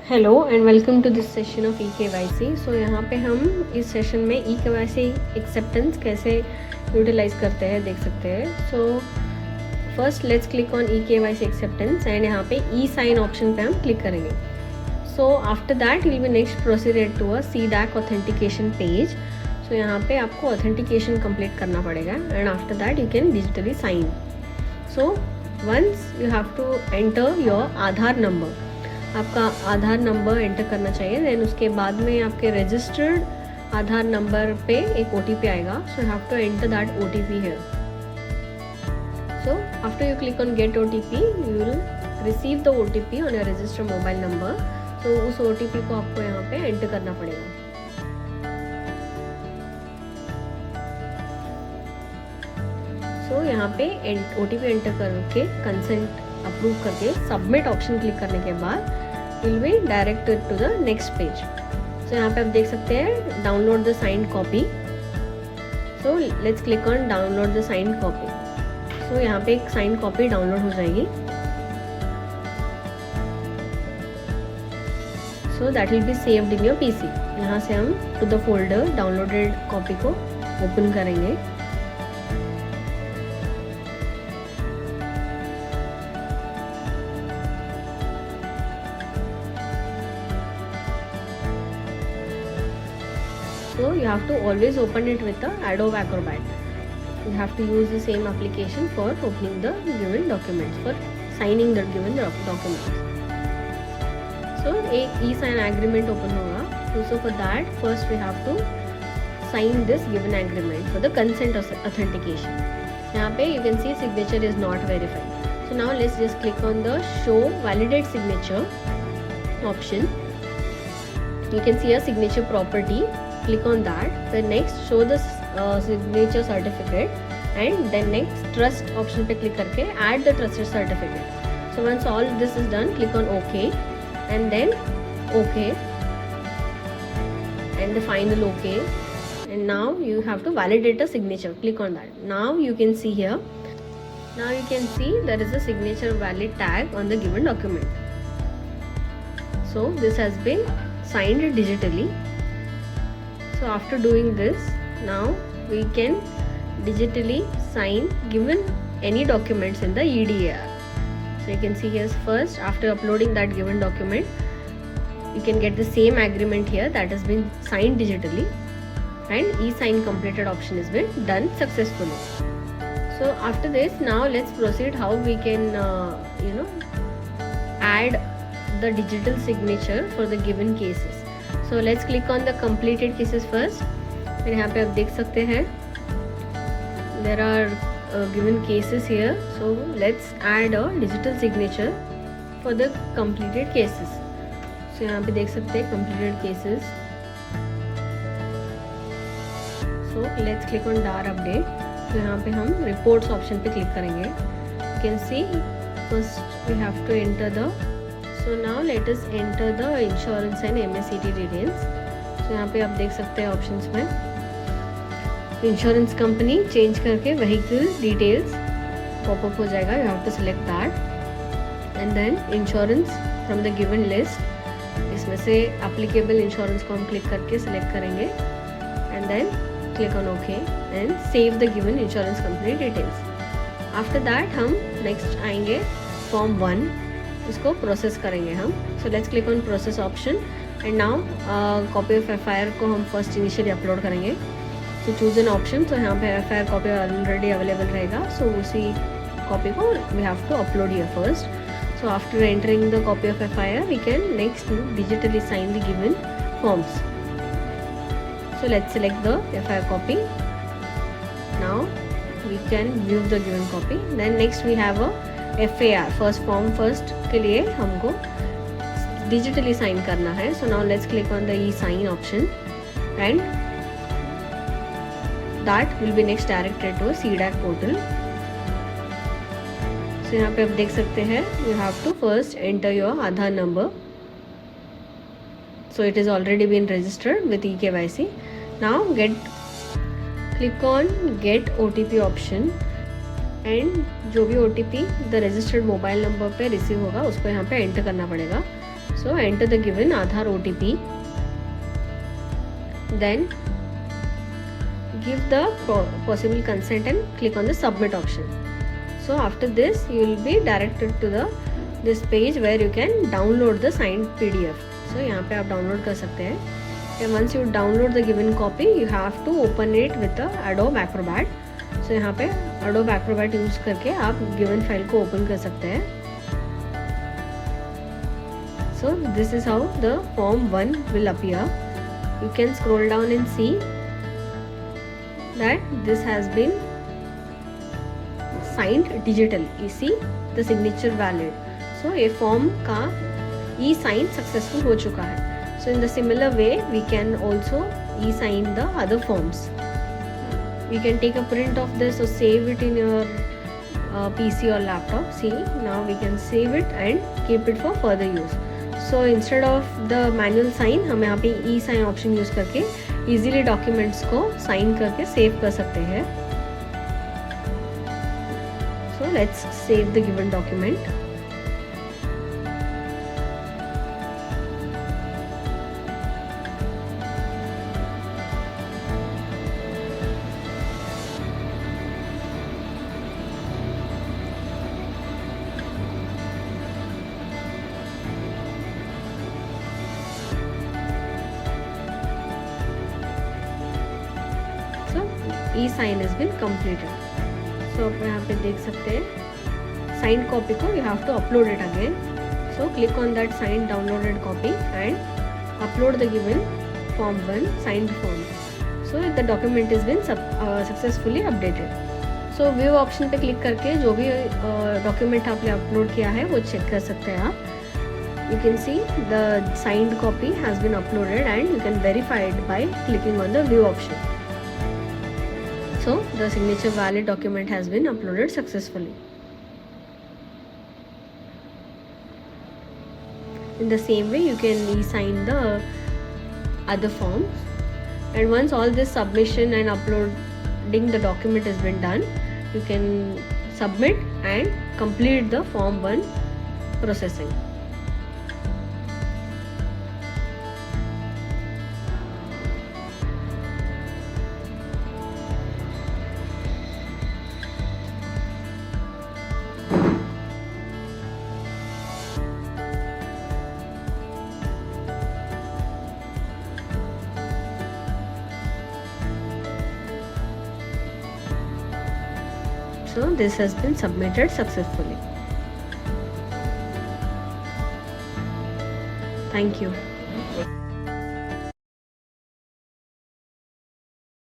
Hello and welcome to this session of EKYC। So यहाँ पे हम इस सेशन में EKYC एक्सेप्टेंस कैसे यूटिलाइज करते हैं देख सकते हैं। So first let's click on EKYC acceptance and यहाँ पे ई साइन ऑप्शन पे हम क्लिक करेंगे। So after that will be next proceed to a CDAC authentication page. So यहाँ पे आपको ऑथेंटिकेशन कंप्लीट करना पड़ेगा and after that you can digitally sign. So once you have to enter your Aadhaar number, आपका Aadhaar number enter करना चाहिए। Then उसके बाद में आपके रजिस्टर्ड आधार नंबर पे एक OTP आएगा। So you have to enter that OTP here. So after you click on get OTP you will receive the OTP on your registered mobile number. तो उस OTP को आपको यहाँ पे एंटर करना पड़ेगा। सो यहाँ पे OTP एंटर करके कंसेंट अप्रूव करके सबमिट ऑप्शन क्लिक करने के बाद will be directed to the next page. So यहाँ पे आप देख सकते हैं download the signed copy. So let's click on download the signed copy. So यहाँ पे एक साइंड कॉपी डाउनलोड हो जाएगी। So that will be saved in your PC। यहाँ से हम to the folder downloaded copy को ओपन करेंगे। So you have to always open it with the Adobe Acrobat. You have to use the same application for opening the given documents, for signing the given documents. So एक e-sign agreement open होगा। So for that first we have to sign this given agreement for the consent authentication. यहाँ पे you can see signature is not verified. So now let's just click on the show validate signature option. You can see a signature property. Click on that. Then next show the signature certificate and then next trust option पे click करके add the trusted certificate. So once all this is done, click on OK and then OK and the final OK, and now you have to validate a signature. Click on that. Now you can see here. Now you can see there is a signature valid tag on the given document. So this has been signed digitally. So after doing this, now we can digitally sign given any documents in the EDAR. So you can see here first after uploading that given document, you can get the same agreement here that has been signed digitally and e-sign completed option has been done successfully. So after this, now let's proceed how we can add the digital signature for the given cases. So let's click on the completed cases first. फिर यहाँ पे आप देख सकते हैं there are given cases here. So let's add a digital signature for the completed cases. So यहाँ पे देख सकते हैं completed cases. So let's click on DAR update. तो यहाँ पे हम reports option पे click करेंगे. You can see first we have to enter the. So now let us enter the insurance and MSCT details. So यहाँ पे आप देख सकते हैं ऑप्शंस में इंश्योरेंस कंपनी चेंज करके व्हीकल डिटेल्स पॉपअप हो जाएगा। You have to select that and then insurance from the given list. इसमें से एप्लीकेबल इंश्योरेंस को हम क्लिक करके सिलेक्ट करेंगे and then click on okay and save the given insurance company details. After that हम next आएंगे form 1, इसको process करेंगे हम। So let's click on process option and now copy of FIR को हम फर्स्ट इनिशियली अपलोड करेंगे। So choose an option. So यहाँ पे FIR कॉपी ऑलरेडी अवेलेबल रहेगा। सो उसी कॉपी को we have to upload here first. So after entering the copy of FIR we can next digitally sign the given forms. So let's select the FIR copy. Now we can view the given copy. Then next we have a FAR first form first के लिए हमको digitally sign करना है। So now let's click on the e-sign option and that will be next directed to CDAC portal. So यहाँ पे आप देख सकते हैं you have to first enter your Aadhaar number. So it is already been registered with EKYC। Now click on get OTP option and जो भी OTP the registered mobile number पे receive होगा उसको यहाँ पे एंटर करना पड़ेगा। So enter the given Aadhaar OTP. Then give the possible consent and click on the submit option. So after this you will be directed to this page where you can download the signed PDF. So यहाँ पे आप download कर सकते हैं. And once you download the given copy, you have to open it with the Adobe Acrobat. So यहाँ पे Adobe Acrobat use करके आप given file को open कर सकते हैं. So this is how the form 1 will appear. You can scroll down and see that this has been signed digitally. You see the signature valid. So a form का e-sign successful हो चुका है. So in the similar way we can also e-sign the other forms. You can take a print of this or save it in your PC or laptop. See, now we can save it and keep it for further use. So instead of the manual sign हम यहाँ पे e-sign option use करके easily documents को sign करके save कर सकते हैं. So let's save the given document. So e-sign has been completed. So आप यहाँ पे देख सकते हैं signed copy को you have to upload it again. So click on that signed downloaded copy and upload the given form 1 signed form. So the document has been successfully updated. So view option पे click करके जो भी document आपने upload किया है वो check कर सकते हैं आप. You can see the signed copy has been uploaded and you can verify it by clicking on the view option. So the signature valid document has been uploaded successfully. In the same way you can e-sign the other forms, and once all this submission and uploading the document has been done, you can submit and complete the form 1 processing. So this has been submitted successfully. Thank you.